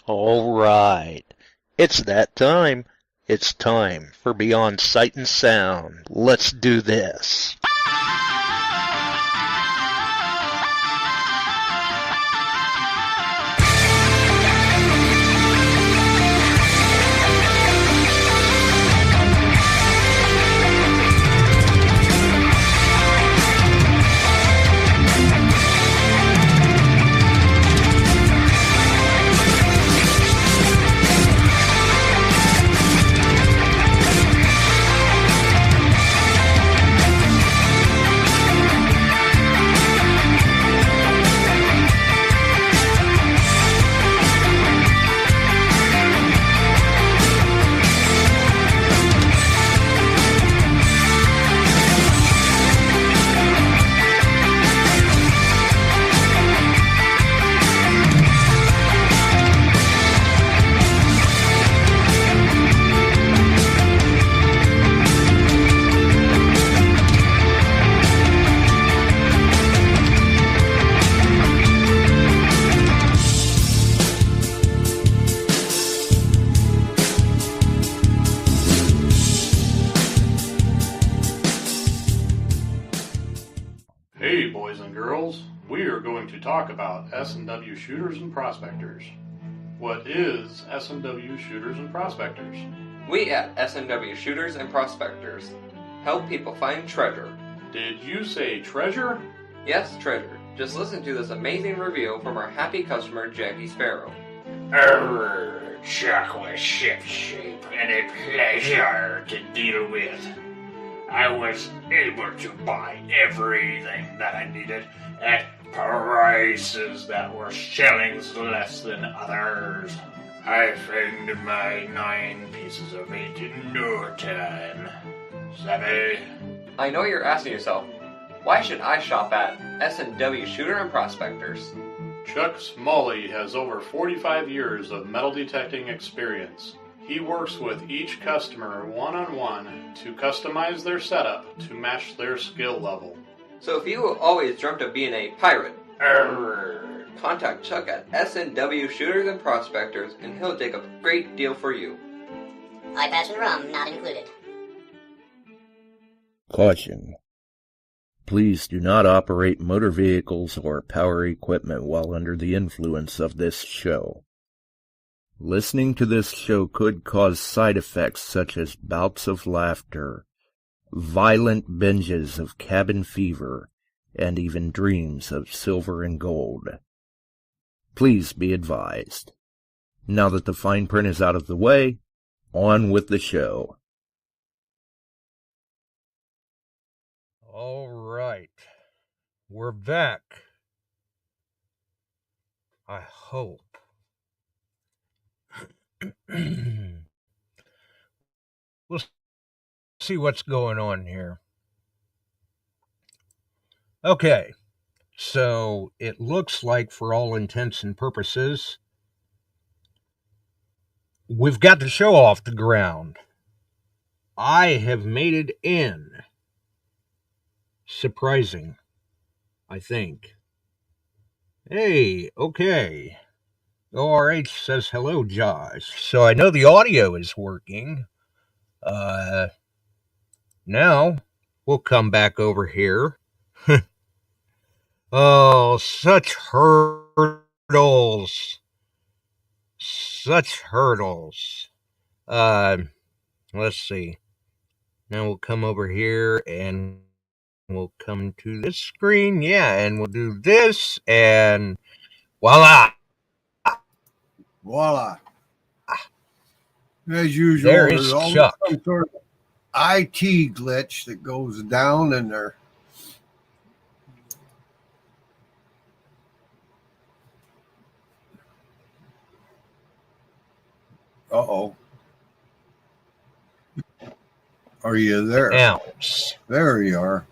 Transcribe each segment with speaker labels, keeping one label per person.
Speaker 1: All right. It's that time. It's time for Beyond Sight and Sound. Let's do this.
Speaker 2: Hey boys and girls, we are going to talk about S&W shooters and prospectors. What is S&W shooters and prospectors?
Speaker 3: We at S&W Shooters and Prospectors help people find treasure.
Speaker 2: Did you say treasure?
Speaker 3: Yes, treasure. Just listen to this amazing review from our happy customer, Jackie Sparrow.
Speaker 4: Chocolate ship-shape and a pleasure to deal with. I was able to buy everything that I needed at prices that were shillings less than others. I found my 9 pieces of meat in no time. Savvy?
Speaker 3: I know you're asking yourself, why should I shop at S&W Shooter and Prospectors?
Speaker 2: Chuck Smalley has over 45 years of metal detecting experience. He works with each customer one-on-one to customize their setup to match their skill level.
Speaker 3: So if you always dreamt of being a pirate, contact Chuck at S&W Shooters and Prospectors and he'll dig up a great deal for you.
Speaker 5: Eye-patch and rum not included.
Speaker 1: Caution. Please do not operate motor vehicles or power equipment while under the influence of this show. Listening to this show could cause side effects such as bouts of laughter, violent binges of cabin fever, and even dreams of silver and gold. Please be advised. Now that the fine print is out of the way, on with the show.
Speaker 6: All right. We're back. I hope. We'll see what's going on here. Okay, so it looks like for all intents and purposes, we've got the show off the ground. I have made it in. Surprising, I think. Hey, okay. ORH says hello, Josh. So I know the audio is working. Now we'll come back over here. Oh, such hurdles. Such hurdles. Let's see. Now we'll come over here and we'll come to this screen. Yeah, and we'll do this and voila.
Speaker 7: Voila. As usual,
Speaker 6: There is
Speaker 7: there's always
Speaker 6: Chuck.
Speaker 7: some sort of IT glitch that goes down in there. Uh-oh. Are you there?
Speaker 6: Ounce.
Speaker 7: There you are.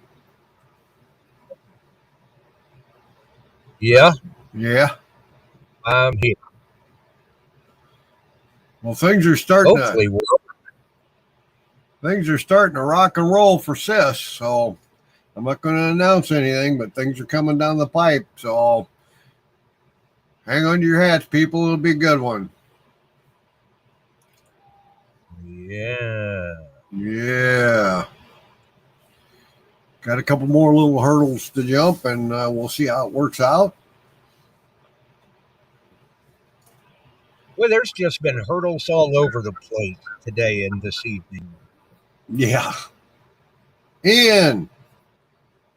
Speaker 6: Yeah,
Speaker 7: Yeah.
Speaker 6: I'm here.
Speaker 7: Well, things are starting
Speaker 6: Hopefully,
Speaker 7: to rock and roll for Sis. So I'm not going to announce anything, but things are coming down the pipe. So hang on to your hats, people. It'll be a good one.
Speaker 6: Yeah.
Speaker 7: Yeah. Got a couple more little hurdles to jump, and we'll see how it works out.
Speaker 6: Well, there's just been hurdles all over the place today and this evening.
Speaker 7: Yeah. And,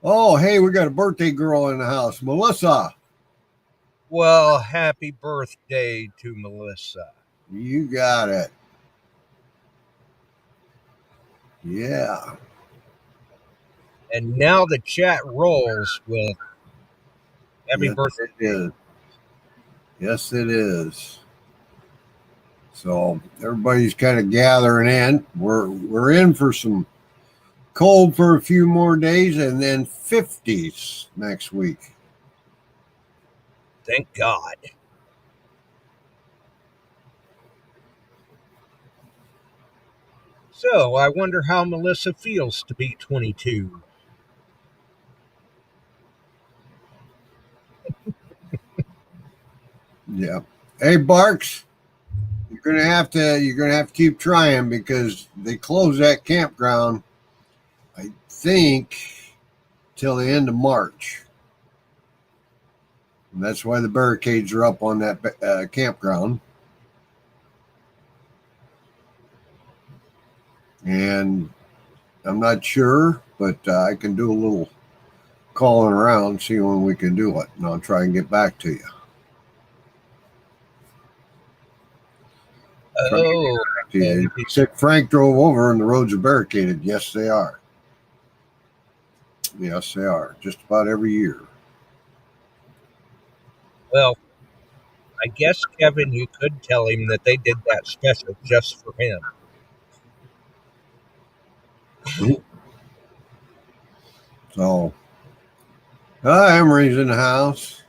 Speaker 7: oh, hey, we got a birthday girl in the house, Melissa.
Speaker 6: Well, happy birthday to Melissa.
Speaker 7: You got it. Yeah.
Speaker 6: And now the chat rolls with happy
Speaker 7: Yes,
Speaker 6: birthday.
Speaker 7: it is. Yes, it is. So everybody's kind of gathering in. We're in for some cold for a few more days, and then 50s next week.
Speaker 6: Thank God. So I wonder how Melissa feels to be 22.
Speaker 7: Yeah. Hey, Barks, you're gonna have to keep trying because they close that campground, I think, till the end of March. And that's why the barricades are up on that campground. And I'm not sure, but I can do a little calling around, see when we can do it, and I'll try and get back to you.
Speaker 6: Oh,
Speaker 7: You said Frank drove over and the roads are barricaded. Yes, they are. Yes, they are. Just about every year.
Speaker 6: well, I guess, Kevin, you could tell him that they did that special just for him.
Speaker 7: So, Emery's in the house.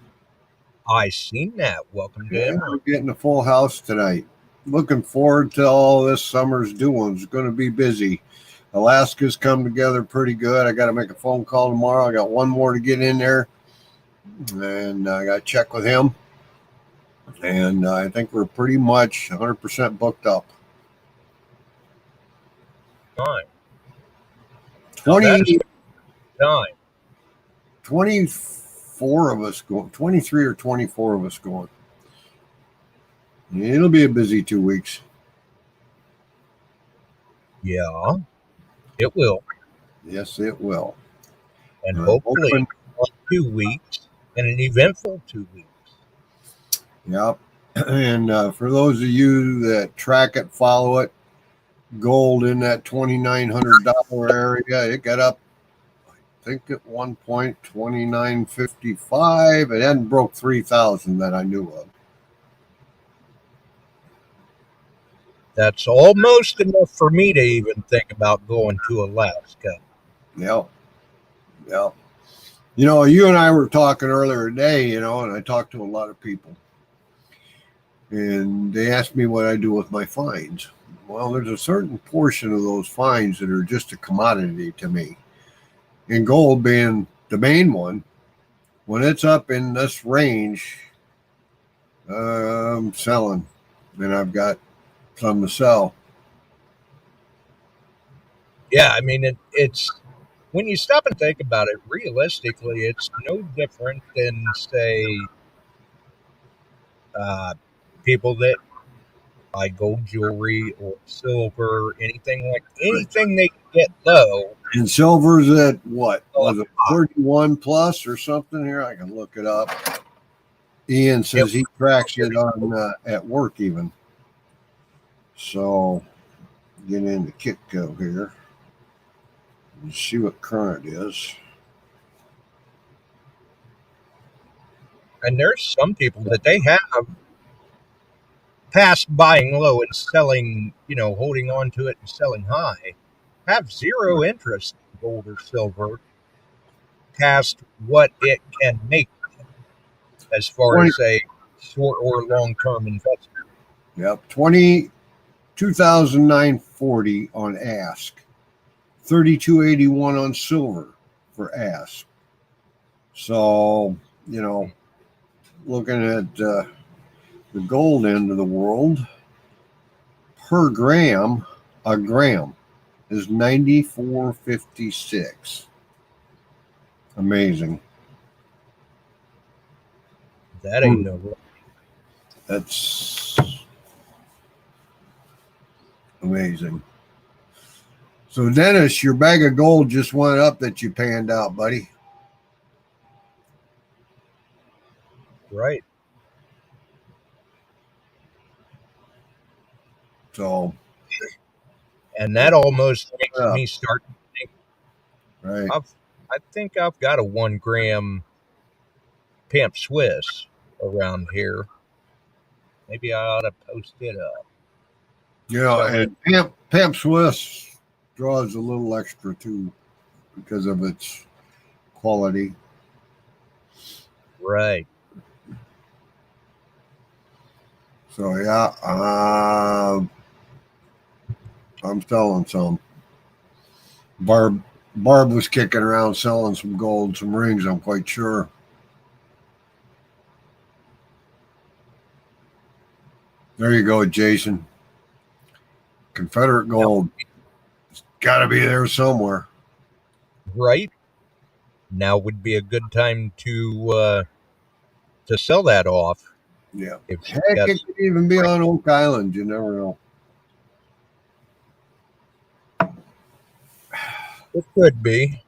Speaker 6: I seen that. Welcome to
Speaker 7: Yeah,
Speaker 6: Emory.
Speaker 7: we're getting a full house tonight. Looking forward to all this summer's doing. It's going to be busy. Alaska's come together pretty good. I got to make a phone call tomorrow. I got one more to get in there, and I got to check with him. And I think we're pretty much 100% booked up.
Speaker 6: Fine.
Speaker 7: 20,
Speaker 6: Time.
Speaker 7: 24 of us going, 23 or 24 of us going. It'll be a busy 2 weeks.
Speaker 6: Yeah, it will.
Speaker 7: Yes, it will.
Speaker 6: And hopefully 2 weeks and an eventful 2 weeks.
Speaker 7: Yep. And for those of you that track it, follow it, gold in that $2,900 area, it got up, I think at one point, $2,955. It hadn't broke 3,000 that I knew of.
Speaker 6: That's almost enough for me to even think about going to Alaska.
Speaker 7: Yep. Yep. You know, you and I were talking earlier today, and I talked to a lot of people. And they asked me what I do with my finds. Well, there's a certain portion of those finds that are just a commodity to me. And gold being the main one, when it's up in this range, I'm selling. And I've got some to sell.
Speaker 6: Yeah, I mean, it's when you stop and think about it, realistically, it's no different than, say, people that buy gold jewelry or silver, anything they can get low.
Speaker 7: And silver's at what? Was it 31 plus or something here? I can look it up. Ian says he tracks it on at work even. So get into Kitco here and see what current is.
Speaker 6: And there's some people that they have past buying low and selling, holding on to it and selling high, have zero interest in gold or silver past what it can make as far as a short or long-term investment.
Speaker 7: Yep, 2,940 on ask, 3,281 on silver for ask. So, looking at the gold end of the world, per gram, a gram is 94.56. Amazing.
Speaker 6: That ain't no.
Speaker 7: That's amazing. So, Dennis, your bag of gold just went up that you panned out, buddy.
Speaker 6: Right.
Speaker 7: So,
Speaker 6: and that almost makes me start to think.
Speaker 7: Right.
Speaker 6: I think I've got a 1 gram Pamp Swiss around here. Maybe I ought to post it up.
Speaker 7: Yeah, and Pamp Swiss draws a little extra too because of its quality.
Speaker 6: Right.
Speaker 7: So yeah, I'm selling some. Barb was kicking around selling some gold, some rings, I'm quite sure. There you go, Jason. Confederate gold. It's got to be there somewhere.
Speaker 6: Right. Now would be a good time to sell that off.
Speaker 7: Yeah. Heck, it could even be on Oak Island. You never know.
Speaker 6: It could be.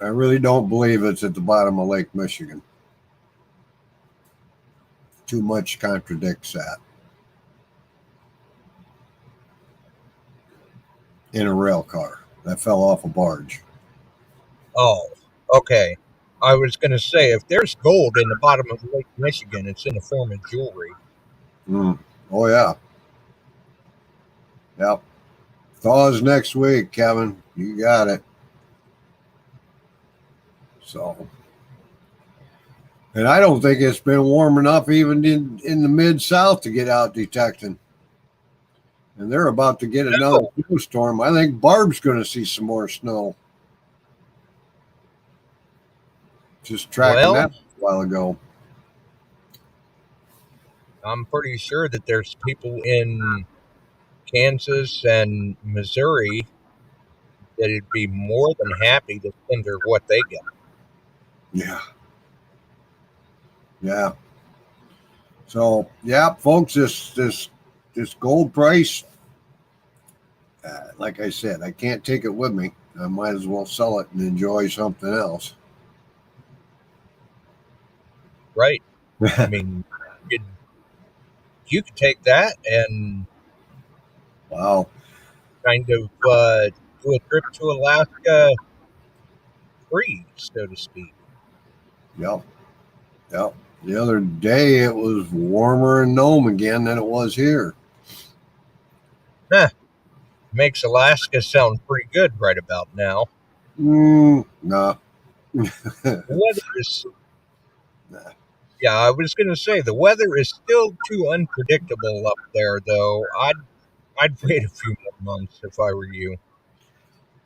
Speaker 7: I really don't believe it's at the bottom of Lake Michigan. Too much contradicts that. In a rail car that fell off a barge.
Speaker 6: Oh, okay. I was going to say, if there's gold in the bottom of Lake Michigan, it's in the form of jewelry.
Speaker 7: Oh, yeah. Yep. Thaws next week, Kevin. You got it. So, and I don't think it's been warm enough even in the Mid-South to get out detecting. And they're about to get another snowstorm. I think Barb's going to see some more snow. Just tracking that a while ago.
Speaker 6: I'm pretty sure that there's people in Kansas and Missouri that'd be more than happy to tender what they get.
Speaker 7: Yeah. Yeah. So, yeah, folks, this gold price, like I said, I can't take it with me. I might as well sell it and enjoy something else.
Speaker 6: Right. I mean, you could take that and kind of do a trip to Alaska free, so to speak.
Speaker 7: Yep. The other day it was warmer in Nome again than it was here.
Speaker 6: Makes Alaska sound pretty good right about now.
Speaker 7: Nah.
Speaker 6: The weather is. Yeah, I was going to say the weather is still too unpredictable up there, though. I'd wait a few more months if I were you.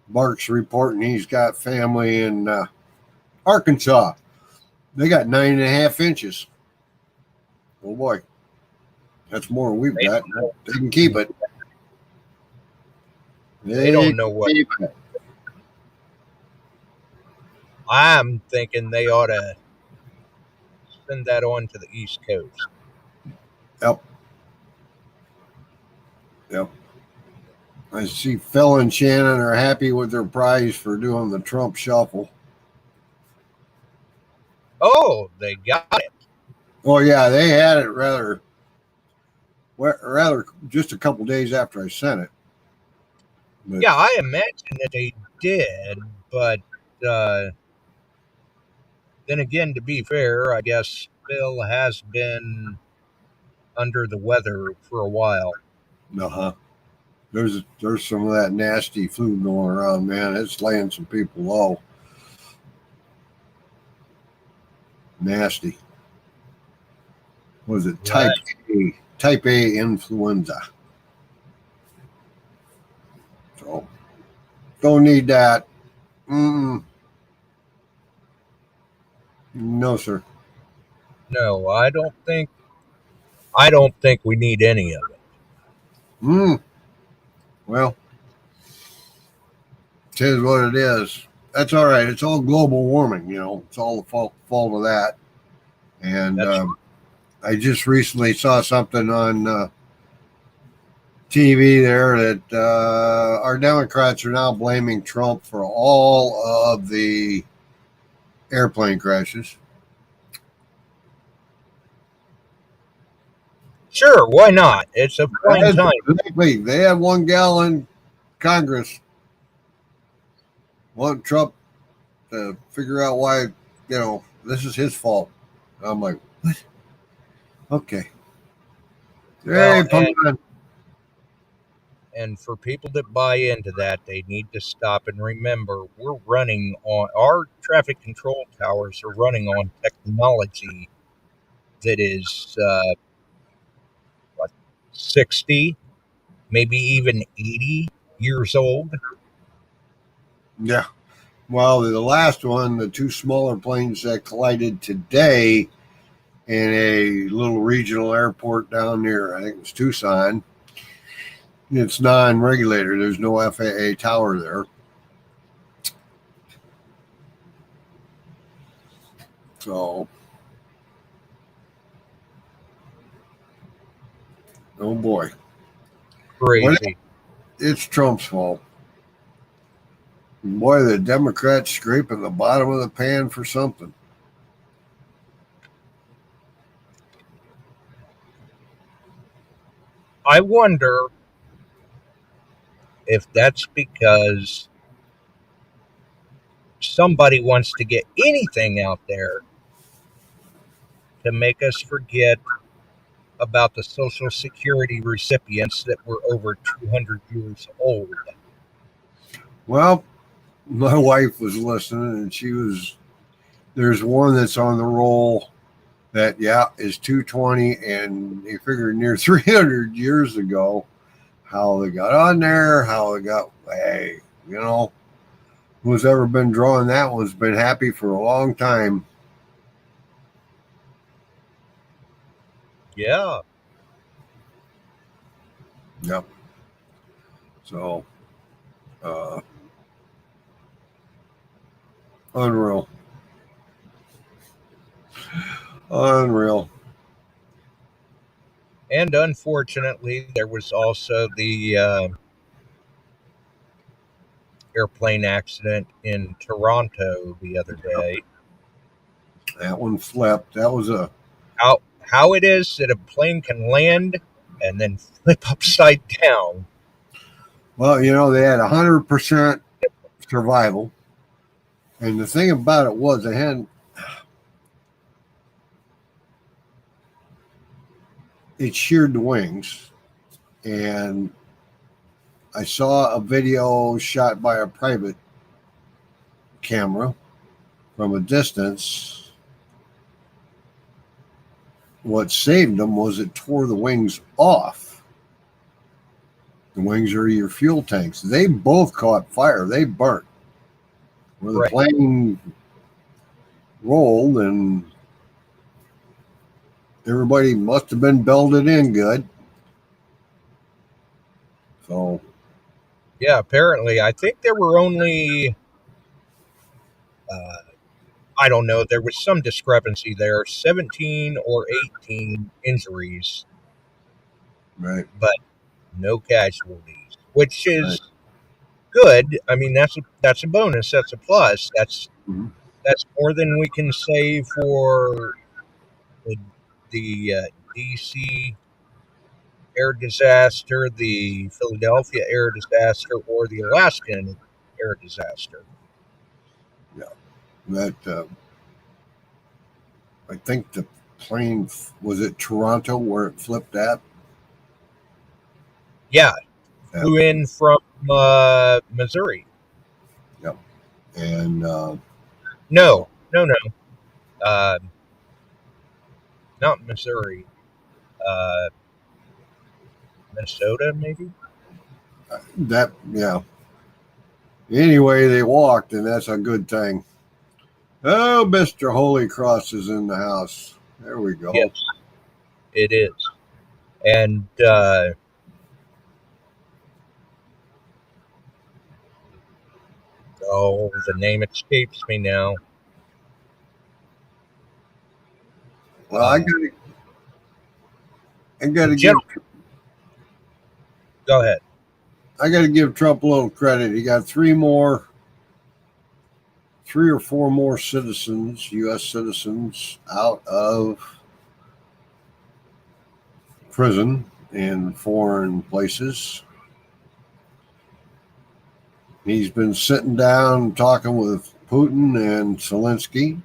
Speaker 7: Mark's reporting he's got family in Arkansas. They got 9.5 inches. Oh boy, that's more than we've got. They can keep it.
Speaker 6: They don't know what. I'm thinking they ought to send that on to the East Coast.
Speaker 7: Yep. I see Phil and Shannon are happy with their prize for doing the Trump shuffle.
Speaker 6: Oh, they got it.
Speaker 7: Oh yeah, they had it rather just a couple days after I sent it. But,
Speaker 6: yeah, I imagine that they did, but then again, to be fair, I guess Phil has been under the weather for a while.
Speaker 7: There's some of that nasty flu going around, man. It's laying some people low. Nasty. Was it type A? Type A influenza. So don't need that. No, sir.
Speaker 6: No, I don't think we need any of it.
Speaker 7: Well, it is what it is. That's all right. It's all global warming, you know. It's all the fault of that. And I just recently saw something on TV there that our Democrats are now blaming Trump for all of the airplane crashes.
Speaker 6: Sure, why not? It's a fine time.
Speaker 7: Exactly. They had 1 gal in Congress want Trump to figure out why, you know, this is his fault. I'm like, what? Okay. Hey,
Speaker 6: Well, and for people that buy into that, they need to stop and remember we're running on our traffic control towers are running on technology that is what, 60, maybe even 80 years old.
Speaker 7: Yeah. Well, the last one, the 2 smaller planes that collided today in a little regional airport down near, I think it was Tucson. It's non-regulated. There's no FAA tower there. So, oh boy.
Speaker 6: Crazy.
Speaker 7: Well, it's Trump's fault. Boy, the Democrats scraping the bottom of the pan for something.
Speaker 6: I wonder if that's because somebody wants to get anything out there to make us forget about the Social Security recipients that were over 200 years old.
Speaker 7: Well, my wife was listening, and there's one that's on the roll that, is 220, and they figured near 300 years ago how they got on there, how they got, hey, you know, who's ever been drawing that one's been happy for a long time.
Speaker 6: Yeah.
Speaker 7: Yep. So, unreal. Unreal.
Speaker 6: And unfortunately, there was also the airplane accident in Toronto the other day.
Speaker 7: That one flipped. That was a...
Speaker 6: How it is that a plane can land and then flip upside down.
Speaker 7: Well, you know, they had 100% survival. And the thing about it was they had... It sheared the wings. And I saw a video shot by a private camera from a distance. What saved them was it tore the wings off. The wings are your fuel tanks. They both caught fire. They burnt. Where the plane rolled, and everybody must have been belted in good. So,
Speaker 6: yeah, apparently, I think there were only, I don't know, there was some discrepancy there, 17 or 18 injuries.
Speaker 7: right.
Speaker 6: But no casualties, which is good. I mean, that's a bonus. That's a plus. That's more than we can say for the DC air disaster, the Philadelphia air disaster, or the Alaskan air disaster.
Speaker 7: Yeah, that I think the plane was it Toronto where it flipped at.
Speaker 6: Yeah, flew in from Missouri.
Speaker 7: Yep, and
Speaker 6: no, not Missouri. Minnesota, maybe.
Speaker 7: That, yeah. Anyway, they walked, and that's a good thing. Oh, Mr. Holy Cross is in the house. There we go.
Speaker 6: Yes, it is. And Oh, the name escapes me now.
Speaker 7: Well, I gotta give
Speaker 6: Go ahead.
Speaker 7: I gotta give Trump a little credit. He got three or four more citizens, U.S. citizens, out of prison in foreign places. He's been sitting down talking with Putin and Zelensky,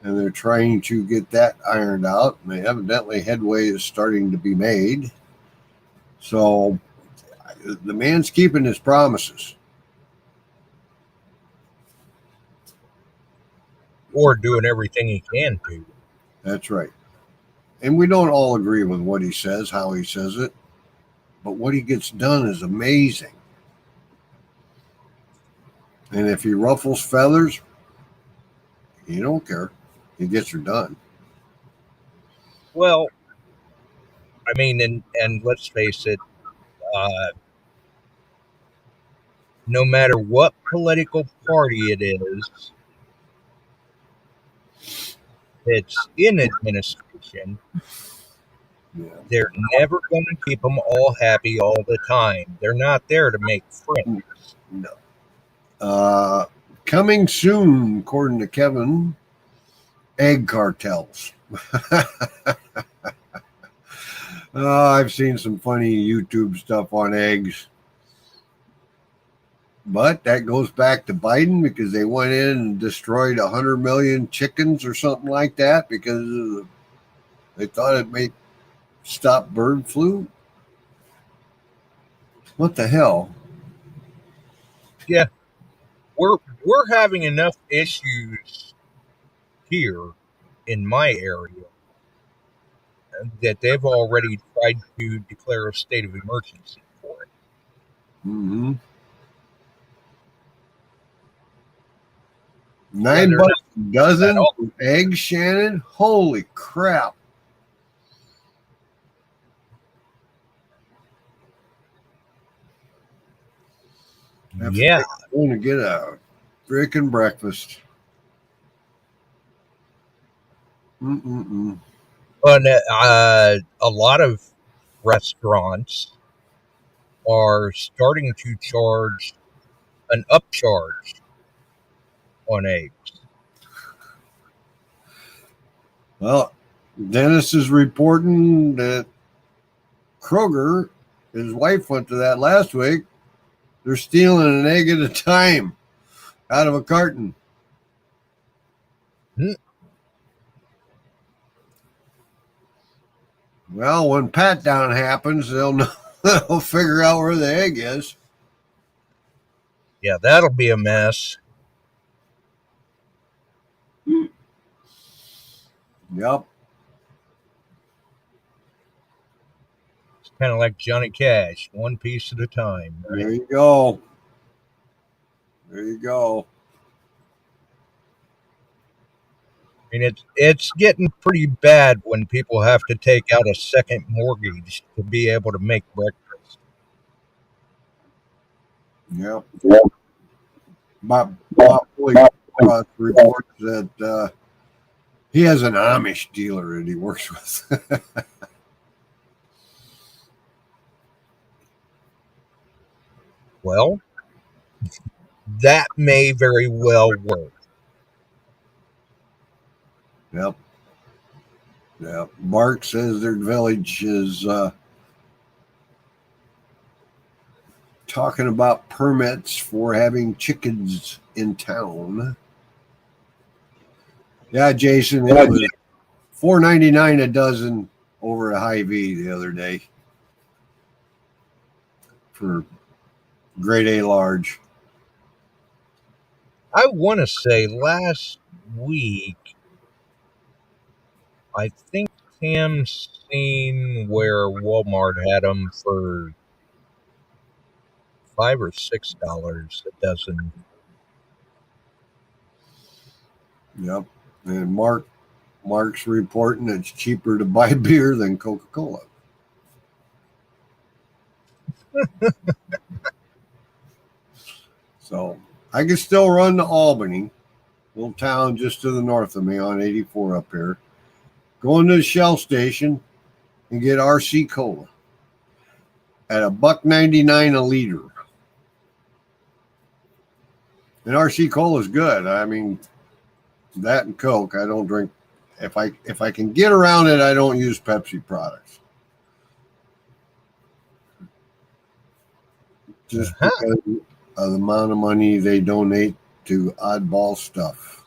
Speaker 7: and they're trying to get that ironed out. And evidently, headway is starting to be made. So the man's keeping his promises.
Speaker 6: Or doing everything he can to.
Speaker 7: That's right. And we don't all agree with what he says, how he says it, but what he gets done is amazing. And if he ruffles feathers, he don't care. He gets her done.
Speaker 6: Well, I mean, and let's face it, no matter what political party it is that's in administration, they're never going to keep them all happy all the time. They're not there to make friends.
Speaker 7: No. Coming soon, according to Kevin, egg cartels. I've seen some funny YouTube stuff on eggs. But that goes back to Biden because they went in and destroyed 100 million chickens or something like that because they thought it may stop bird flu. What the hell?
Speaker 6: Yeah. We're having enough issues here in my area that they've already tried to declare a state of emergency for it.
Speaker 7: Mm-hmm. $9 a dozen eggs, Shannon? Holy crap.
Speaker 6: Yeah.
Speaker 7: I'm going to get a freaking breakfast.
Speaker 6: And a lot of restaurants are starting to charge an upcharge on eggs.
Speaker 7: Well, Dennis is reporting that Kroger, his wife went to that last week, they're stealing an egg at a time out of a carton. Well, when pat down happens, they'll know, they'll figure out where the egg is.
Speaker 6: Yeah, that'll be a mess.
Speaker 7: Yep.
Speaker 6: It's kind of like Johnny Cash, one piece at a time. Right?
Speaker 7: There you go. There you go.
Speaker 6: I mean, it's getting pretty bad when people have to take out a second mortgage to be able to make breakfast.
Speaker 7: Yep. Bob reports that he has an Amish dealer that he works with.
Speaker 6: Well, that may very well work.
Speaker 7: Yep. Yep. Mark says their village is talking about permits for having chickens in town. Yeah, Jason, it was $4.99 a dozen over at Hy-Vee the other day for grade A large.
Speaker 6: I want to say last week, I think Sam's seen where Walmart had them for $5 or $6 a dozen.
Speaker 7: Yep. And Mark's reporting it's cheaper to buy beer than Coca-Cola. So I can still run to Albany, little town just to the north of me on 84 up here. Go into the Shell station and get RC Cola at $1.99 a liter. And RC Cola is good. I mean, that and Coke. I don't drink. If I can get around it, I don't use Pepsi products. Just because of the amount of money they donate to oddball stuff.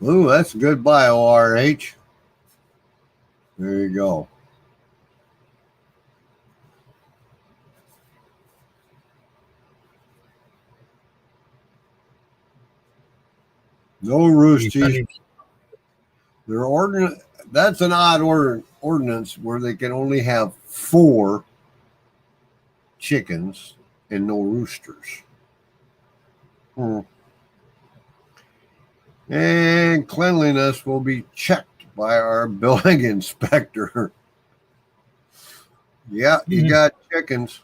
Speaker 7: Ooh, that's a good bio, RH. There you go. No roosties. That's an odd ordinance where they can only have 4 chickens and no roosters. And cleanliness will be checked by our building inspector. Yeah, you got chickens.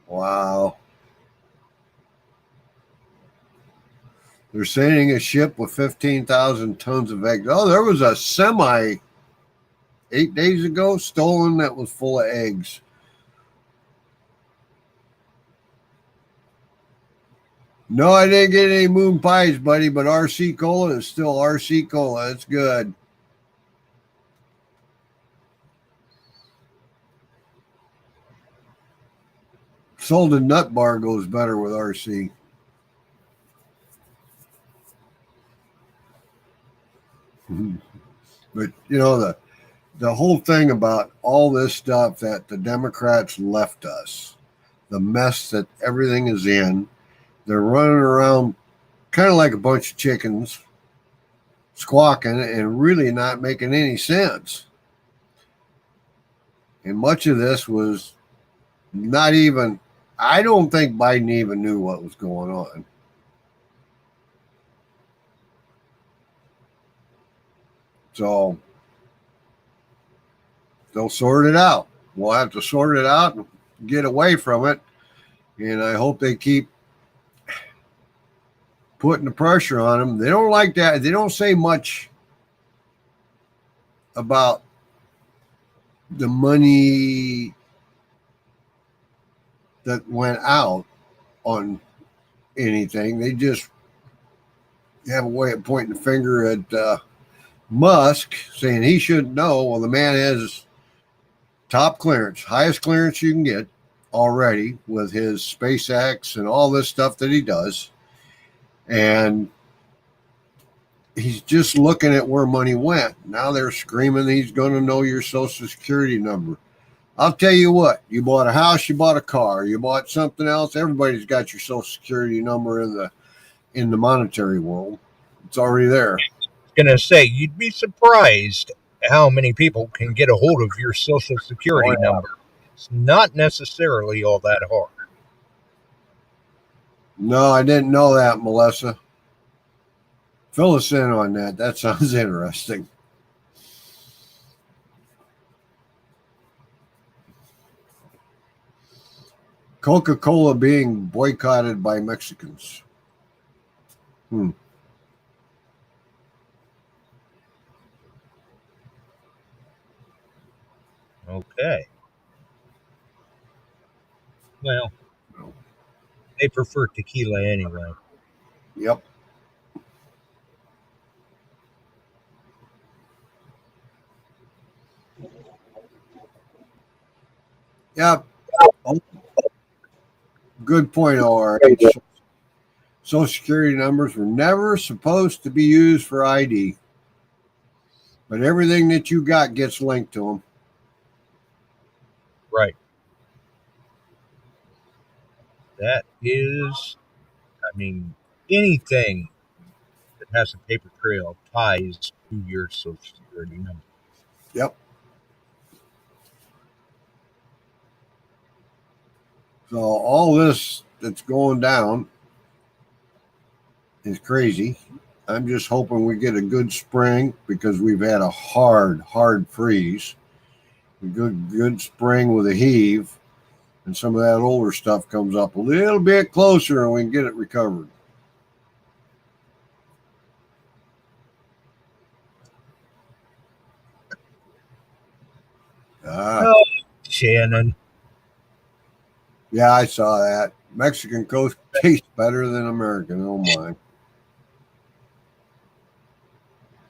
Speaker 7: Wow. They're sailing a ship with 15,000 tons of eggs. Oh, there was a semi 8 days ago stolen that was full of eggs. No, I didn't get any moon pies, buddy, but RC Cola is still RC Cola. It's good. Salted nut bar goes better with RC. But, you know, the whole thing about all this stuff that the Democrats left us, the mess that everything is in, they're running around kind of like a bunch of chickens, squawking and really not making any sense. And much of this was not even, I don't think Biden even knew what was going on. So they'll sort it out. We'll have to sort it out and get away from it. And I hope they keep putting the pressure on them. They don't like that. They don't say much about the money that went out on anything. They just have a way of pointing the finger at Musk, saying he shouldn't know. Well, the man has top clearance, highest clearance you can get already with his SpaceX and all this stuff that he does. And he's just looking at where money went. Now they're screaming he's going to know your Social Security number. I'll tell you what, you bought a house, you bought a car, you bought something else. Everybody's got your Social Security number in the monetary world. It's already there.
Speaker 6: Going to say, you'd be surprised how many people can get a hold of your Social Security number. It's not necessarily all that hard.
Speaker 7: No, I didn't know that, Melissa. Fill us in on that. That sounds interesting. Coca-Cola being boycotted by Mexicans.
Speaker 6: Okay. Well, they prefer tequila anyway.
Speaker 7: Yep. Yep. Good point, RH. Social Security numbers were never supposed to be used for ID. But everything that you got gets linked to them.
Speaker 6: Right. That is, I mean, anything that has a paper trail ties to your Social Security number.
Speaker 7: Yep. So all this that's going down is crazy. I'm just hoping we get a good spring because we've had a hard freeze. A good spring with a heave, and some of that older stuff comes up a little bit closer and we can get it recovered.
Speaker 6: Oh, Shannon.
Speaker 7: Yeah, I saw that. Mexican coast tastes better than American. Oh my.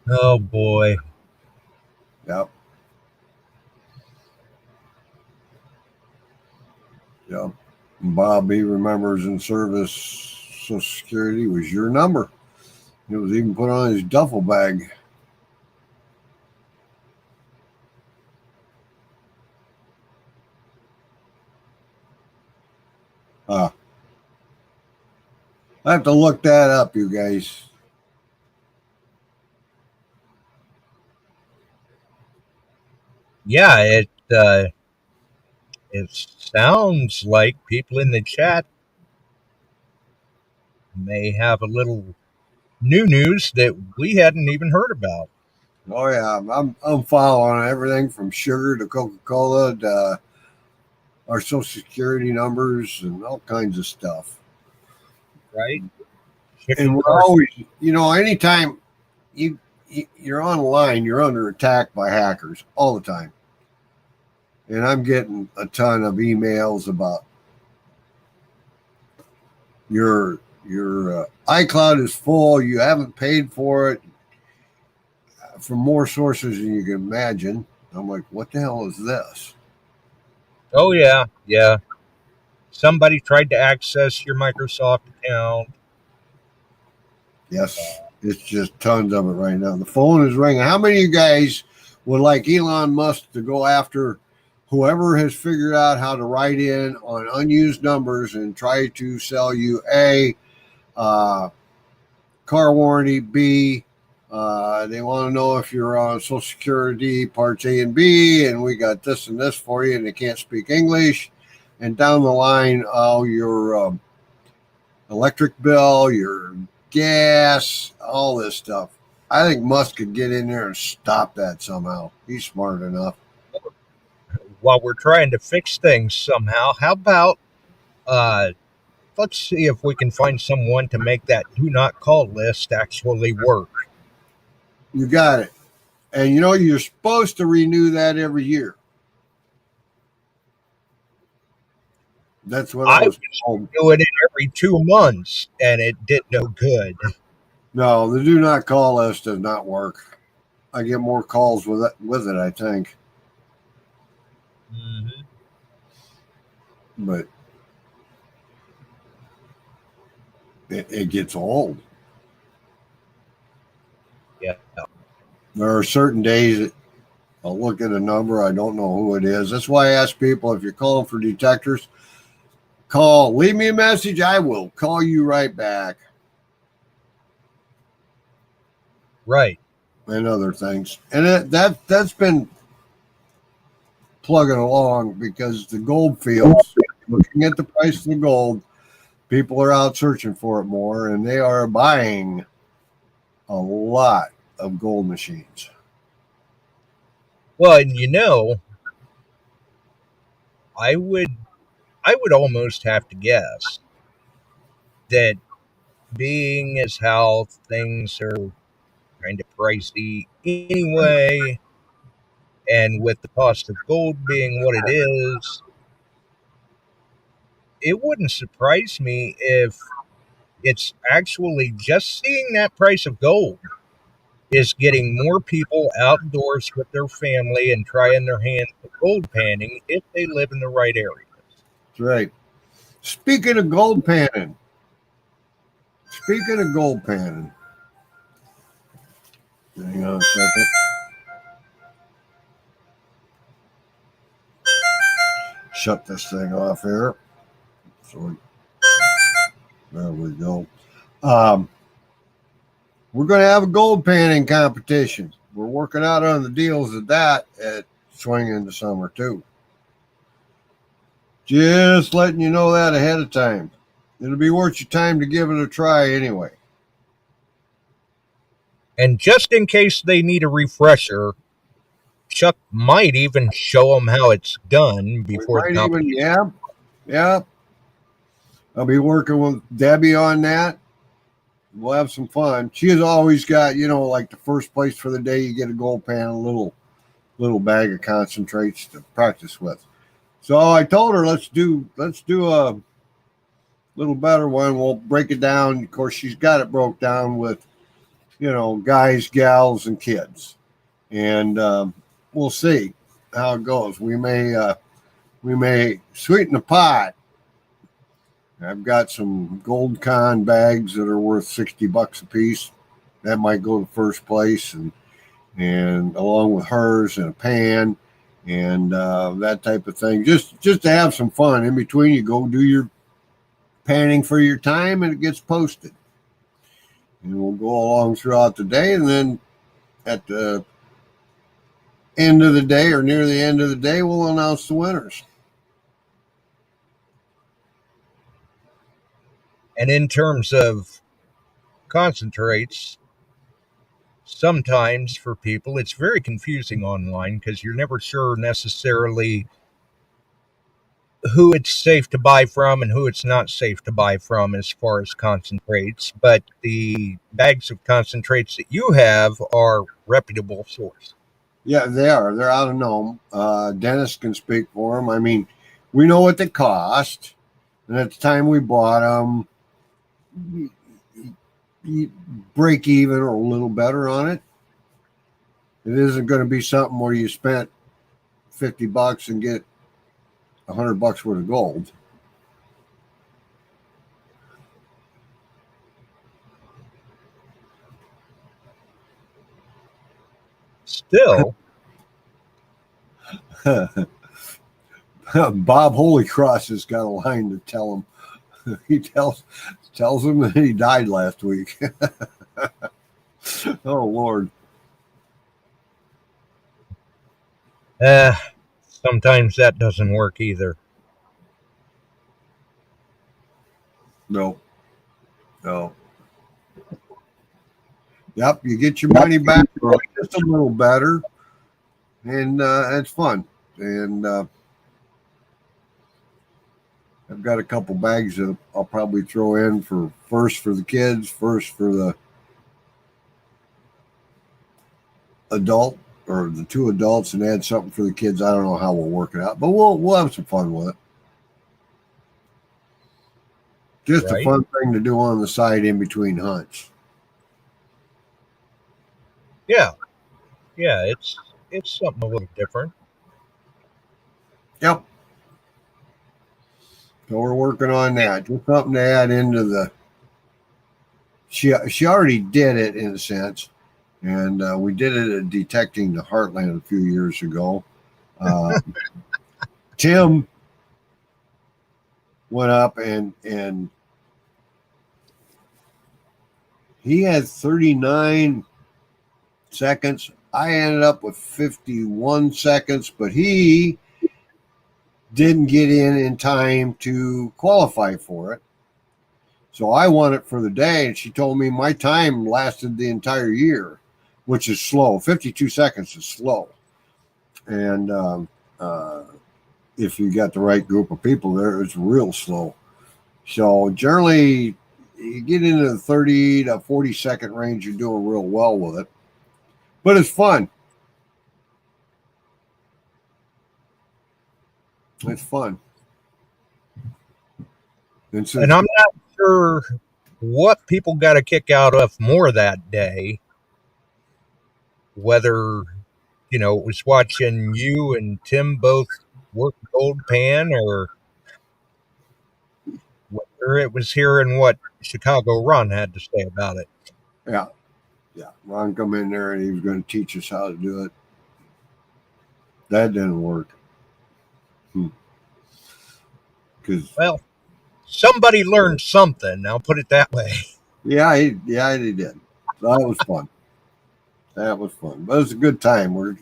Speaker 6: Oh boy.
Speaker 7: Yep. Yep. Bobby remembers in service Social Security was your number. It was even put on his duffel bag. I have to look that up, you guys.
Speaker 6: Yeah, it sounds like people in the chat may have a little new news that we hadn't even heard about.
Speaker 7: Oh yeah, I'm following everything from sugar to Coca-Cola to our Social Security numbers and all kinds of stuff.
Speaker 6: Right?
Speaker 7: And we're always, anytime you're online, you're under attack by hackers all the time. And I'm getting a ton of emails about your iCloud is full, you haven't paid for it, from more sources than you can imagine. I'm like, what the hell is this?
Speaker 6: Oh yeah. Somebody tried to access your Microsoft account.
Speaker 7: Yes, it's just tons of it right now. The phone is ringing. How many of you guys would like Elon Musk to go after whoever has figured out how to write in on unused numbers and try to sell you A, car warranty, B, they want to know if you're on Social Security Parts A and B, and we got this and this for you, and they can't speak English. And down the line, your electric bill, your gas, all this stuff. I think Musk could get in there and stop that somehow. He's smart enough.
Speaker 6: While we're trying to fix things somehow, how about let's see if we can find someone to make that do not call list actually work.
Speaker 7: You got it. And you're supposed to renew that every year. That's what I was told.
Speaker 6: Doing it every 2 months, and it did no good.
Speaker 7: No, the do not call list does not work. I get more calls with it, I think.
Speaker 6: Mm-hmm.
Speaker 7: But it gets old.
Speaker 6: Yeah.
Speaker 7: There are certain days that I'll look at a number, I don't know who it is. That's why I ask people, if you're calling for detectors, leave me a message. I will call you right back.
Speaker 6: Right.
Speaker 7: And other things. And that's been plugging along because the gold fields, looking at the price of the gold, people are out searching for it more, and they are buying a lot of gold machines.
Speaker 6: Well, and I would almost have to guess that, being as how things are kind of pricey anyway, and with the cost of gold being what it is, it wouldn't surprise me if it's actually just seeing that price of gold is getting more people outdoors with their family and trying their hand at gold panning if they live in the right areas.
Speaker 7: That's right. Speaking of gold panning, hang on a second. Shut this thing off here. So there we go. We're going to have a gold panning competition. We're working out on the deals of that at Swing in the Summer too. Just letting you know that ahead of time. It'll be worth your time to give it a try anyway.
Speaker 6: And just in case they need a refresher, Chuck might even show them how it's done
Speaker 7: We
Speaker 6: before the
Speaker 7: might even,
Speaker 6: competition.
Speaker 7: yeah. I'll be working with Debbie on that. We'll have some fun. She has always got, like the first place for the day, you get a gold pan, a little bag of concentrates to practice with. So I told her let's do a little better one. We'll break it down. Of course, she's got it broke down with, guys, gals, and kids, and we'll see how it goes. We may sweeten the pot. I've got some gold con bags that are worth $60 a piece. That might go to first place, and along with hers and a pan and that type of thing. Just to have some fun in between. You go do your panning for your time, and it gets posted. And we'll go along throughout the day, and then at the end of the day or near the end of the day, we'll announce the winners.
Speaker 6: And in terms of concentrates, sometimes for people it's very confusing online because you're never sure necessarily who it's safe to buy from and who it's not safe to buy from as far as concentrates. But the bags of concentrates that you have are reputable source.
Speaker 7: Yeah, they are. They're out of Nome. Dennis can speak for them. I mean, we know what they cost, and at the time we bought them, you break even or a little better on it. It isn't going to be something where you spent $50 and get $100 worth of gold.
Speaker 6: Still,
Speaker 7: Bob Holycross has got a line to tell him. He tells him that he died last week. Oh, Lord.
Speaker 6: sometimes that doesn't work either.
Speaker 7: No. Yep, you get your money back just a little better, and it's fun. And I've got a couple bags that I'll probably throw in first for the kids, first for the adult or the two adults, and add something for the kids. I don't know how we'll work it out, but we'll have some fun with it. Just a fun thing to do on the side in between hunts.
Speaker 6: Yeah, it's something a little different.
Speaker 7: Yep. So we're working on that. Just something to add into the. She already did it in a sense, and we did it at Detecting the Heartland a few years ago. Tim went up and he had 39 seconds. I ended up with 51 seconds, but he didn't get in time to qualify for it. So I won it for the day, and she told me my time lasted the entire year, which is slow. 52 seconds is slow. And if you got the right group of people there, it's real slow. So generally, you get into the 30 to 40 second range, you're doing real well with it. But it's fun. It's fun.
Speaker 6: And I'm not sure what people got a kick out of more that day. Whether, it was watching you and Tim both work gold pan, or whether it was hearing what Chicago Ron had to say about it.
Speaker 7: Yeah. Ron come in there and he was going to teach us how to do it. That didn't work.
Speaker 6: Well, somebody learned something. I'll put it that way.
Speaker 7: Yeah, he did. So that was fun. But it was a good time. We're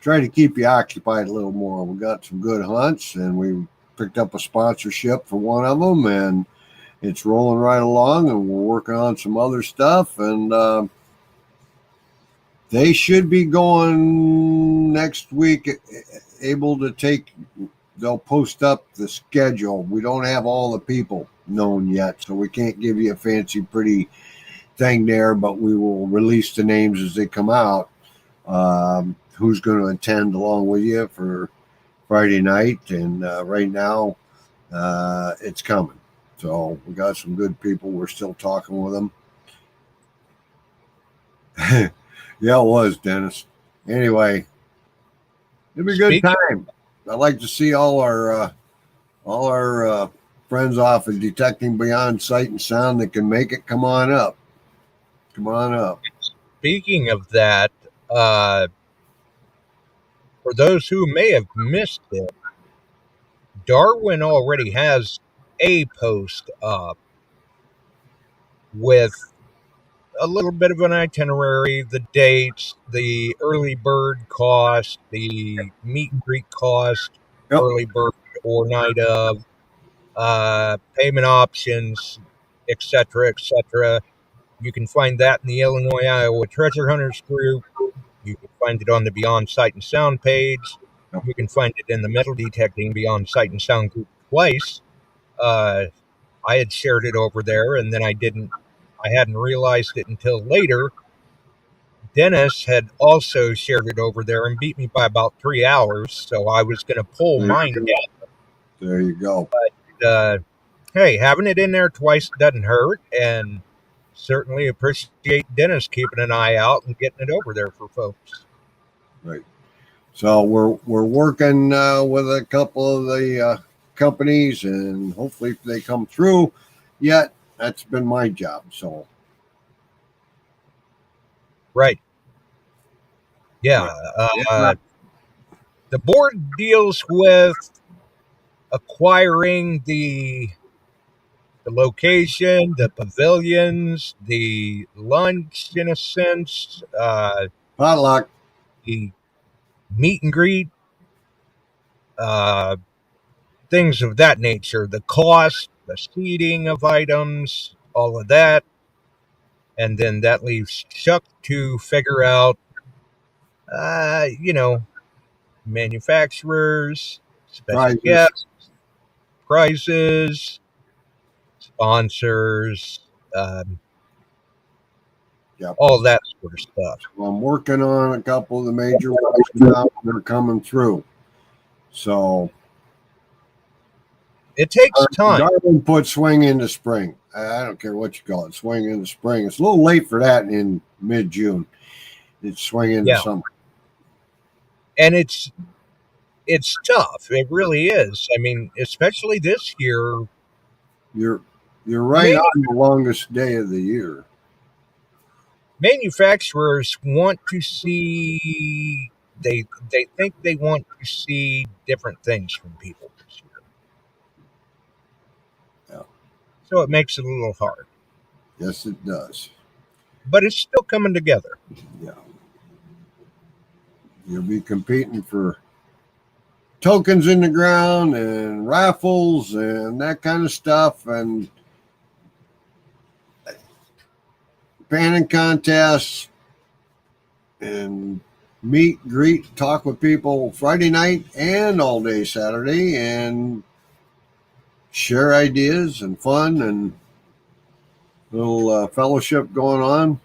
Speaker 7: trying to keep you occupied a little more. We got some good hunts, and we picked up a sponsorship for one of them, and it's rolling right along, and we're working on some other stuff, and They should be going next week, able to take, they'll post up the schedule. We don't have all the people known yet, so we can't give you a fancy, pretty thing there, but we will release the names as they come out. Who's going to attend along with you for Friday night, and right now it's coming. So we got some good people. We're still talking with them. Yeah, it was, Dennis. Anyway, it'll be a good time. I'd like to see all our friends off of Detecting Beyond Sight and Sound that can make it. Come on up. Come on up.
Speaker 6: Speaking of that, for those who may have missed it, Darwin already has a post up with a little bit of an itinerary, the dates, the early bird cost, the meet and greet cost, early bird or night of, payment options, etc., etc. You can find that in the Illinois Iowa Treasure Hunters group. You can find it on the Beyond Sight and Sound page. You can find it in the Metal Detecting Beyond Sight and Sound group twice. I had shared it over there, and then I hadn't realized it until later. Dennis had also shared it over there and beat me by about 3 hours, so I was going to pull mine down.
Speaker 7: There you go.
Speaker 6: But hey, having it in there twice doesn't hurt, and certainly appreciate Dennis keeping an eye out and getting it over there for folks.
Speaker 7: Right. So we're working with a couple of the companies, and hopefully if they come through yet, that's been my job. So
Speaker 6: right. Yeah. The board deals with acquiring the location, the pavilions, the lunch, in a sense,
Speaker 7: potluck,
Speaker 6: the meet and greet, things of that nature, the cost, the seating of items, all of that. And then that leaves Chuck to figure out, manufacturers, special guests, prizes, sponsors, all that sort of stuff.
Speaker 7: Well, I'm working on a couple of the major ones now. They're coming through. So
Speaker 6: it takes time.
Speaker 7: Darwin put swing into spring. I don't care what you call it, swing into spring. It's a little late for that in mid-June. It's swing into summer.
Speaker 6: And it's tough. It really is. I mean, especially this year.
Speaker 7: You're right on the longest day of the year.
Speaker 6: Manufacturers want to see, they think they want to see different things from people this year.
Speaker 7: Yeah.
Speaker 6: So it makes it a little hard.
Speaker 7: Yes, it does.
Speaker 6: But it's still coming together.
Speaker 7: Yeah. You'll be competing for tokens in the ground and raffles and that kind of stuff, and panning contests and meet, greet, talk with people Friday night and all day Saturday, and share ideas and fun and little fellowship going on.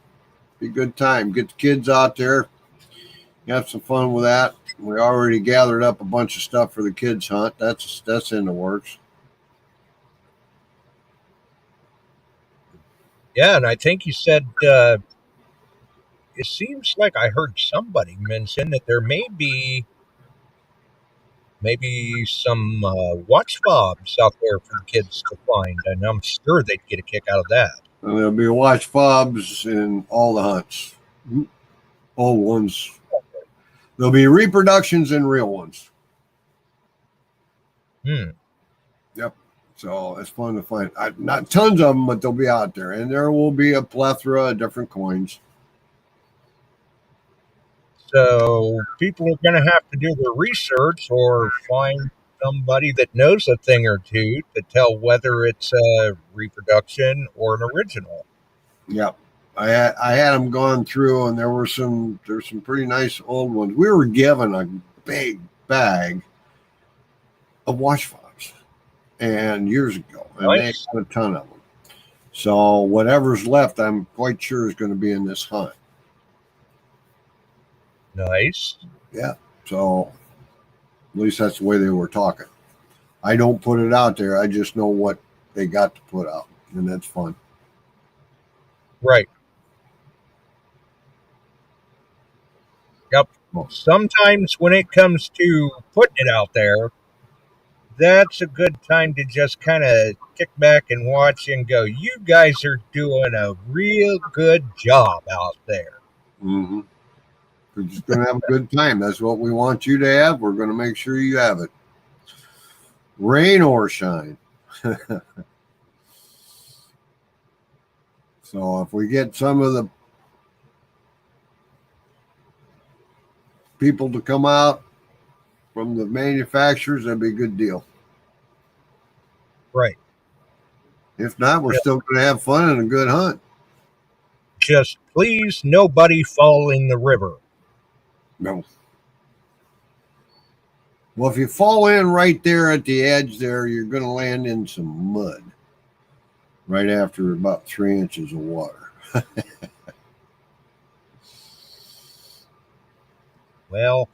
Speaker 7: Be a good time. Get the kids out there. Have some fun with that. We already gathered up a bunch of stuff for the kids hunt. That's in the works.
Speaker 6: Yeah, and I think you said it seems like I heard somebody mention that there may be some watch fobs out there for the kids to find, and I'm sure they'd get a kick out of that.
Speaker 7: And there'll be watch fobs in all the hunts. Old ones. There'll be reproductions and real ones. Yep. So it's fun to find. Not tons of them, but they'll be out there. And there will be a plethora of different coins.
Speaker 6: So people are going to have to do their research or find somebody that knows a thing or two to tell whether it's a reproduction or an original.
Speaker 7: Yep. I had them gone through, and there's some pretty nice old ones. We were given a big bag of wash fobs, and years ago, and they had a ton of them. So whatever's left, I'm quite sure is going to be in this hunt.
Speaker 6: Nice.
Speaker 7: Yeah. So at least that's the way they were talking. I don't put it out there. I just know what they got to put out, and that's fun.
Speaker 6: Right. Yep. Sometimes when it comes to putting it out there, that's a good time to just kind of kick back and watch and go, you guys are doing a real good job out there.
Speaker 7: Mm-hmm. We're just going to have a good time. That's what we want you to have. We're going to make sure you have it. Rain or shine. So if we get some of the people to come out from the manufacturers, that'd be a good deal.
Speaker 6: Right.
Speaker 7: If not, we're still going to have fun and a good hunt.
Speaker 6: Just please, nobody fall in the river.
Speaker 7: No. Well, if you fall in right there at the edge there, you're going to land in some mud right after about 3 inches of water.
Speaker 6: Well,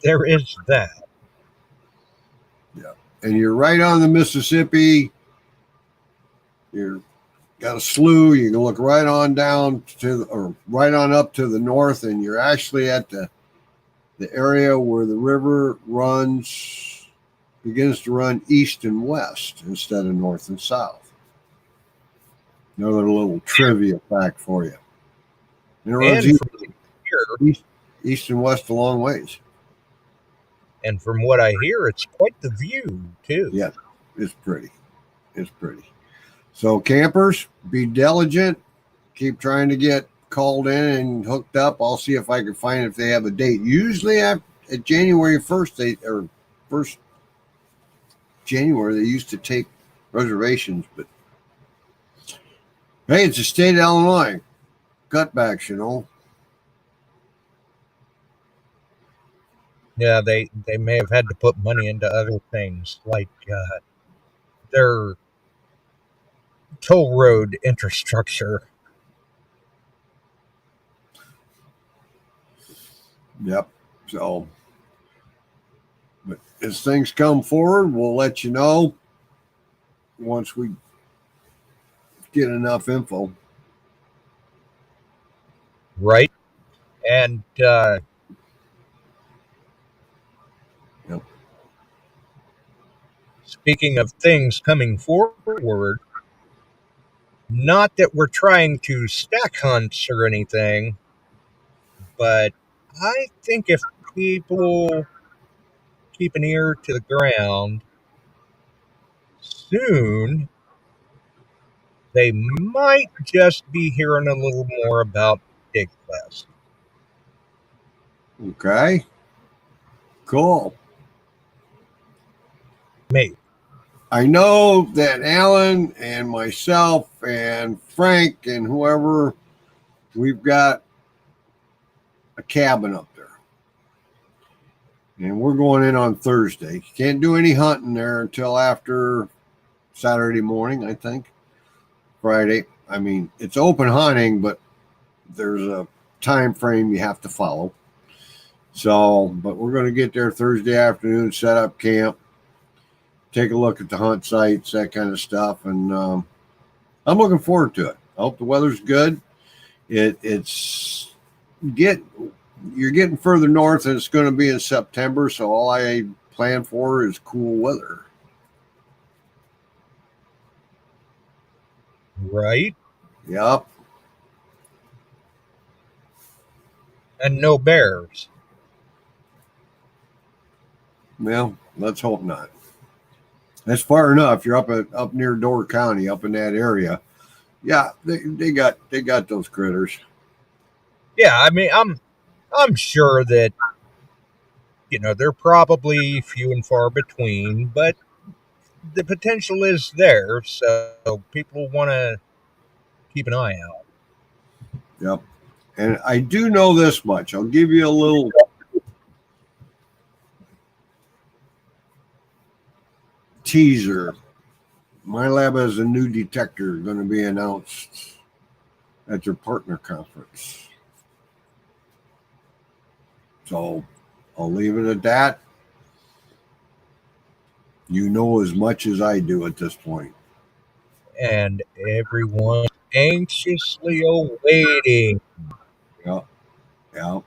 Speaker 6: there is that.
Speaker 7: Yeah. And you're right on the Mississippi. You're got a slough. You can look right on down to, or right on up to the north, and you're actually at the area where the river begins to run east and west instead of north and south. Another little trivia fact for you. It runs east and west a long ways.
Speaker 6: And from what I hear, it's quite the view, too.
Speaker 7: Yeah, it's pretty. It's pretty. So campers, be diligent. Keep trying to get called in and hooked up. I'll see if I can find if they have a date. Usually at January 1st, or 1st January, they used to take reservations. But hey, it's the state of Illinois. Cutbacks, you know.
Speaker 6: Yeah, they may have had to put money into other things, like their toll road infrastructure.
Speaker 7: Yep. So, but as things come forward, we'll let you know once we get enough info.
Speaker 6: Right. And
Speaker 7: Yep.
Speaker 6: Speaking of things coming forward, not that we're trying to stack hunts or anything, but I think if people keep an ear to the ground, soon they might just be hearing a little more about DigFest.
Speaker 7: Okay. Cool.
Speaker 6: Maybe.
Speaker 7: I know that Alan and myself and Frank and whoever, we've got a cabin up there. And we're going in on Thursday. Can't do any hunting there until after Saturday morning, I think. Friday. I mean, it's open hunting, but there's a time frame you have to follow. So, but we're going to get there Thursday afternoon, set up camp, take a look at the hunt sites, that kind of stuff. And I'm looking forward to it. I hope the weather's good. You're getting further north, and it's going to be in September. So all I plan for is cool weather.
Speaker 6: Right?
Speaker 7: Yep.
Speaker 6: And no bears.
Speaker 7: Well, let's hope not. That's far enough. You're up near Door County, up in that area. Yeah, they got those critters.
Speaker 6: Yeah, I mean, I'm sure that they're probably few and far between, but the potential is there, so people want to keep an eye out.
Speaker 7: Yep. And I do know this much. I'll give you a little teaser. My lab has a new detector going to be announced at their partner conference. So I'll leave it at that. You know as much as I do at this point.
Speaker 6: And everyone anxiously awaiting.
Speaker 7: Yeah. Yeah.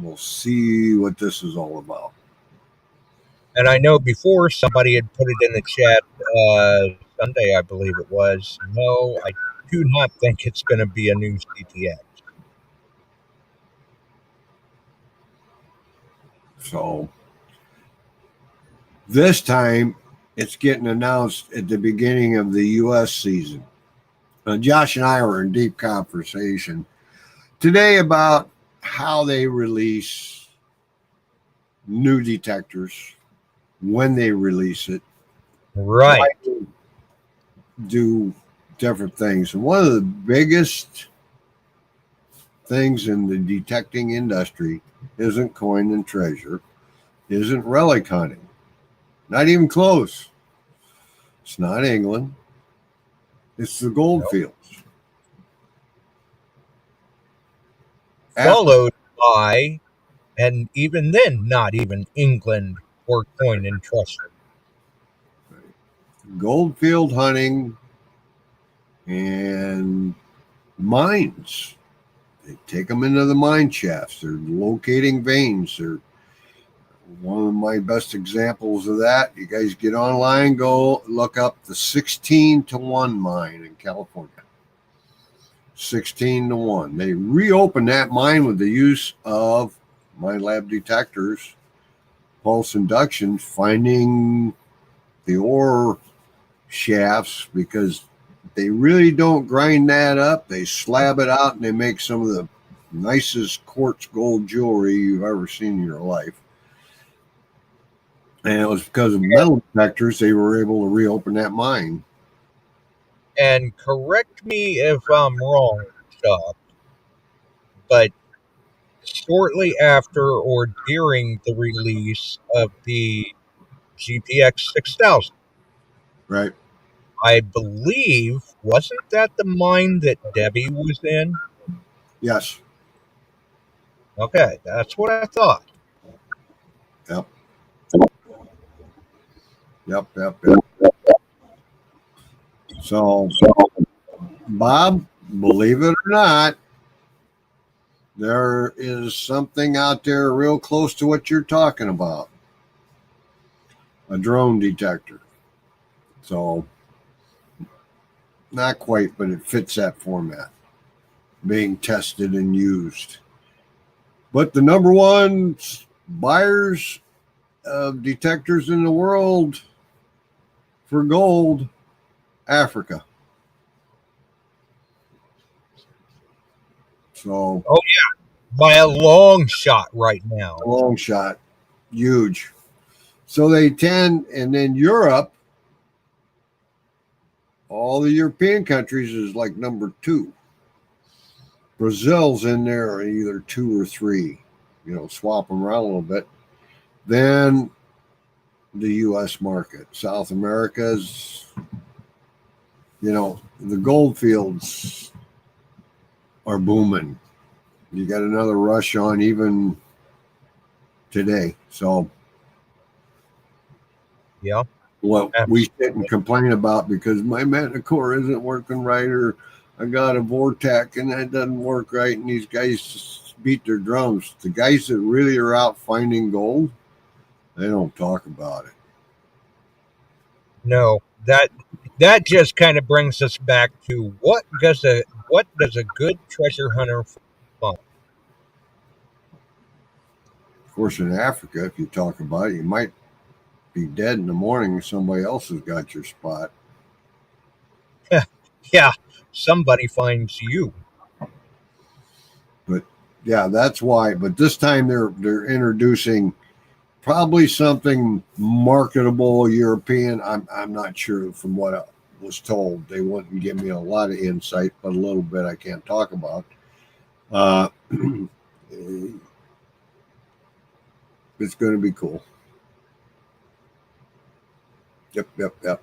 Speaker 7: We'll see what this is all about.
Speaker 6: And I know before somebody had put it in the chat Sunday, I believe it was. No, I do not think it's going to be a new CTX.
Speaker 7: So this time it's getting announced at the beginning of the U.S. season. Josh and I were in deep conversation today about how they release new detectors, when they release it,
Speaker 6: Right.
Speaker 7: why they do different things. And one of the biggest things in the detecting industry isn't coin and treasure, isn't relic hunting. Not even close. It's not England. It's the gold fields.
Speaker 6: Followed by, and even then, not even England or coin and treasure.
Speaker 7: Goldfield hunting and mines. They take them into the mine shafts. They're locating veins. They're one of my best examples of that. You guys get online, go look up the 16-1 mine in California. 16-1. They reopened that mine with the use of mine lab detectors, pulse induction, finding the ore shafts, because they really don't grind that up. They slab it out and they make some of the nicest quartz gold jewelry you've ever seen in your life. And it was because of metal detectors they were able to reopen that mine.
Speaker 6: And correct me if I'm wrong, Chuck, but shortly after or during the release of the GPX 6000,
Speaker 7: Right.
Speaker 6: I believe, wasn't that the mine that Debbie was in?
Speaker 7: Yes.
Speaker 6: Okay, that's what I thought.
Speaker 7: Yep. Yep. So, Bob, believe it or not, there is something out there real close to what you're talking about. A drone detector. So, not quite, but it fits that format. Being tested and used. But the number one buyers of detectors in the world for gold, Africa. So,
Speaker 6: Oh, yeah, by a long shot right now.
Speaker 7: long shot, huge. So they tend, and then Europe, all the European countries is like number 2. Brazil's in there either 2 or 3, swap them around a little bit. Then the U.S. market. South America's, the gold fields are booming. You got another rush on even today. So,
Speaker 6: Yeah.
Speaker 7: what we sit and complain about because my MANTICORE isn't working right, or I got a Vortex and that doesn't work right, and these guys just beat their drums. The guys that really are out finding gold, they don't talk about it.
Speaker 6: No, that just kind of brings us back to what does a good treasure hunter find?
Speaker 7: Of course, in Africa, if you talk about it, you might be dead in the morning and somebody else has got your spot.
Speaker 6: Yeah, somebody finds you.
Speaker 7: But yeah, that's why. But this time they're introducing probably something marketable European. I'm not sure. From what I was told, they wouldn't give me a lot of insight, but a little bit I can't talk about. Uh, it's going to be cool. Yep.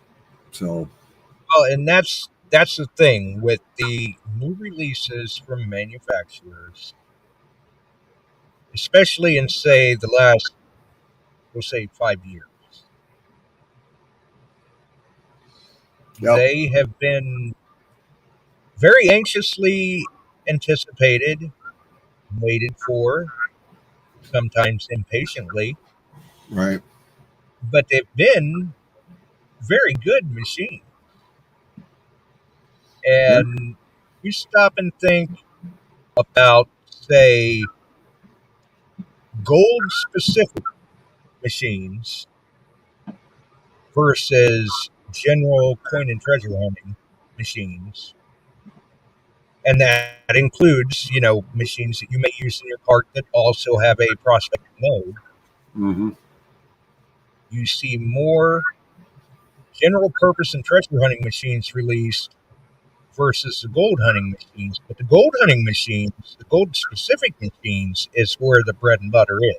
Speaker 7: So,
Speaker 6: Well, and that's the thing with the new releases from manufacturers, especially in say the last, we'll say 5 years.
Speaker 7: yep,
Speaker 6: They have been very anxiously anticipated, waited for, sometimes impatiently,
Speaker 7: right.
Speaker 6: but they've been very good machines.
Speaker 7: Yeah.
Speaker 6: And you stop and think about, say, gold specific machines versus general coin and treasure hunting machines. And that includes, machines that you may use in your cart that also have a prospect mode.
Speaker 7: Mm-hmm.
Speaker 6: You see more general purpose and treasure hunting machines released versus the gold hunting machines. But the gold hunting machines, the gold specific machines, is where the bread and butter is.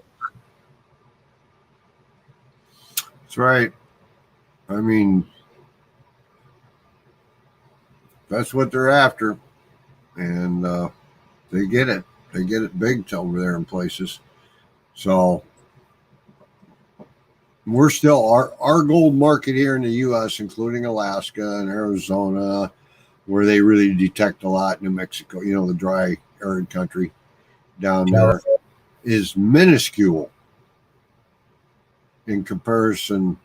Speaker 7: That's right. I mean, that's what they're after, and they get it. They get it big over there in places. So we're still our gold market here in the U.S., including Alaska and Arizona, where they really detect a lot. New Mexico, the dry, arid country down there, is minuscule in comparison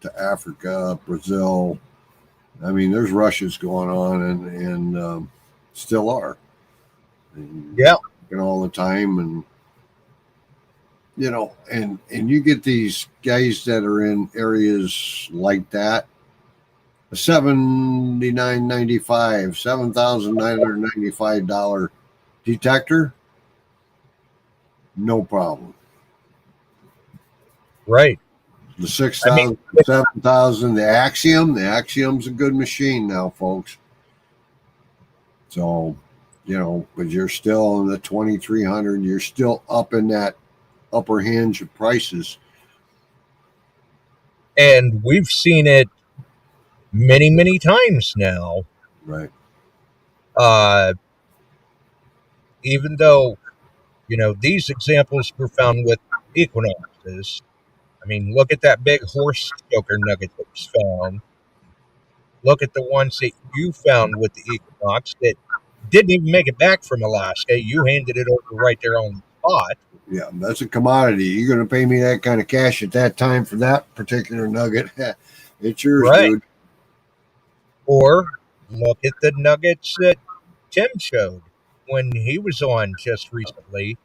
Speaker 7: to Africa, Brazil. I mean, there's rushes going on, and still are. And, all the time, and and you get these guys that are in areas like that. A $7,995 detector, no problem.
Speaker 6: Right.
Speaker 7: The 6,000, 7,000, the Axiom's a good machine now, folks. So, but you're still in the 2,300. You're still up in that upper hinge of prices.
Speaker 6: And we've seen it many, many times now.
Speaker 7: Right.
Speaker 6: Even though, these examples were found with equinoxes. I mean, look at that big horse choker nugget that was found. Look at the ones that you found with the equinox that didn't even make it back from Alaska. You handed it over right there on the spot.
Speaker 7: Yeah, that's a commodity. You're going to pay me that kind of cash at that time for that particular nugget. It's yours,
Speaker 6: Right.
Speaker 7: dude.
Speaker 6: Or look at the nuggets that Tim showed when he was on just recently.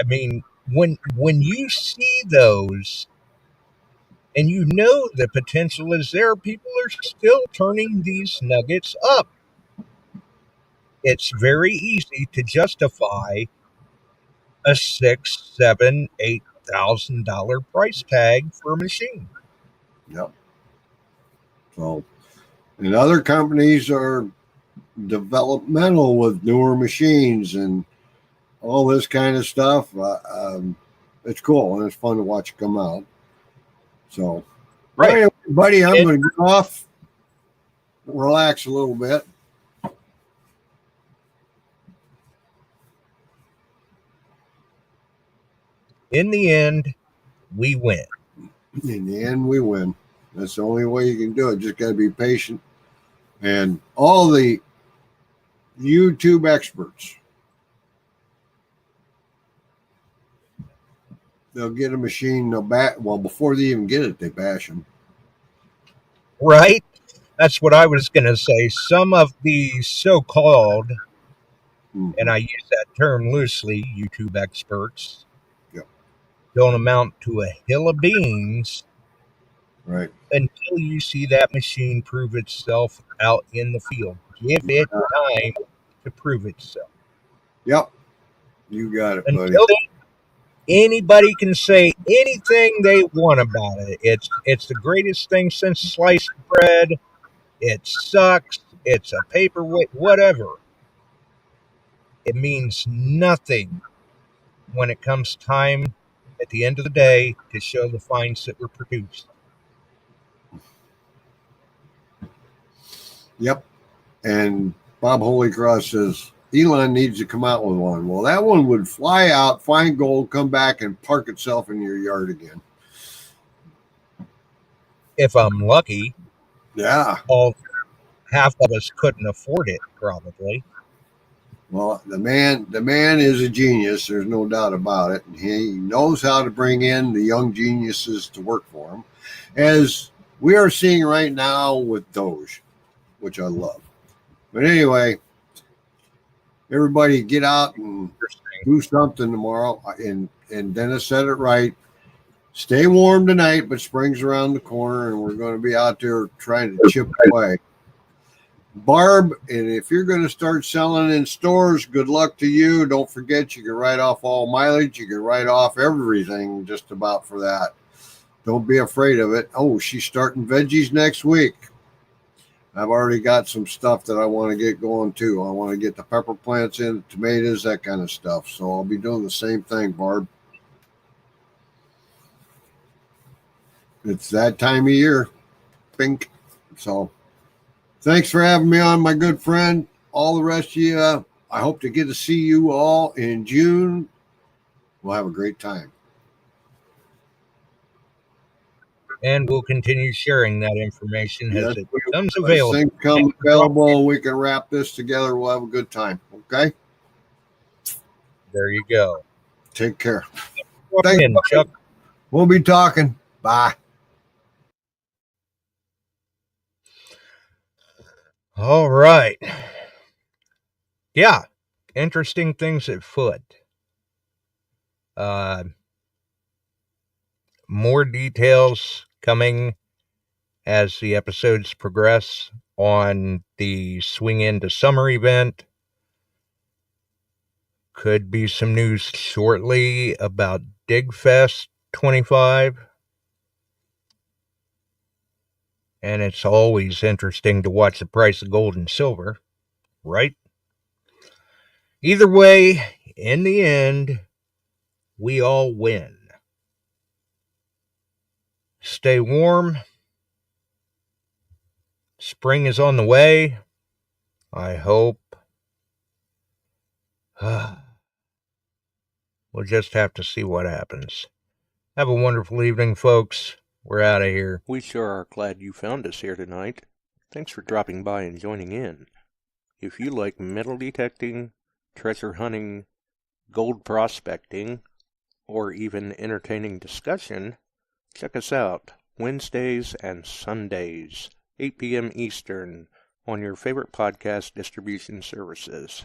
Speaker 6: I mean, when you see those and you know the potential is there, people are still turning these nuggets up. It's very easy to justify a $6,000, $7,000, $8,000 price tag for a machine.
Speaker 7: Yep. So, and other companies are developmental with newer machines and all this kind of stuff. It's cool and it's fun to watch it come out. So,
Speaker 6: Right.
Speaker 7: All right, everybody, I'm going to get off, relax a little bit.
Speaker 6: In the end, we win.
Speaker 7: In the end, we win. That's the only way you can do it. Just got to be patient. And all the YouTube experts, they'll get a machine, before they even get it, they bash them.
Speaker 6: Right? That's what I was going to say. Some of the so-called, and I use that term loosely, YouTube experts, don't amount to a hill of beans.
Speaker 7: Right.
Speaker 6: Until you see that machine prove itself out in the field. Give it time to prove itself.
Speaker 7: Yep. You got it, buddy.
Speaker 6: Until then, anybody can say anything they want about it. It's the greatest thing since sliced bread. It sucks. It's a paperweight, whatever. it means nothing when it comes time at the end of the day to show the finds that were produced.
Speaker 7: Yep. And Bob Holycross says Elon needs to come out with one. Well, that one would fly out, find gold, come back, and park itself in your yard again.
Speaker 6: If I'm lucky,
Speaker 7: Yeah.
Speaker 6: Half of us couldn't afford it, probably.
Speaker 7: Well, the man is a genius. There's no doubt about it. And he knows how to bring in the young geniuses to work for him, as we are seeing right now with Doge, which I love. But anyway, everybody get out and do something tomorrow. And Dennis said it right. Stay warm tonight, but spring's around the corner, and we're going to be out there trying to chip away. Barb, and if you're going to start selling in stores, good luck to you. Don't forget, you can write off all mileage. You can write off everything just about for that. Don't be afraid of it. Oh, she's starting veggies next week. I've already got some stuff that I want to get going too. I want to get the pepper plants in, tomatoes, that kind of stuff. So I'll be doing the same thing, Barb. It's that time of year. Pink. So thanks for having me on, my good friend. All the rest of you, I hope to get to see you all in June. We'll have a great time.
Speaker 6: And we'll continue sharing that information as it becomes
Speaker 7: As
Speaker 6: available.
Speaker 7: things come available, we can wrap this together. We'll have a good time. Okay?
Speaker 6: There you go.
Speaker 7: Take care.
Speaker 6: Thanks, Chuck.
Speaker 7: We'll be talking. Bye.
Speaker 6: All right. Yeah. Interesting things at foot. More details coming as the episodes progress on the Swing Into Summer event. Could be some news shortly about DigFest 25. And it's always interesting to watch the price of gold and silver, right? Either way, in the end, we all win. Stay warm. Spring is on the way. I hope. We'll just have to see what happens. Have a wonderful evening, folks. We're out of here.
Speaker 1: We sure are glad you found us here tonight. Thanks for dropping by and joining in. If you like metal detecting, treasure hunting, gold prospecting, or even entertaining discussion, check us out Wednesdays and Sundays, 8 p.m. Eastern, on your favorite podcast distribution services.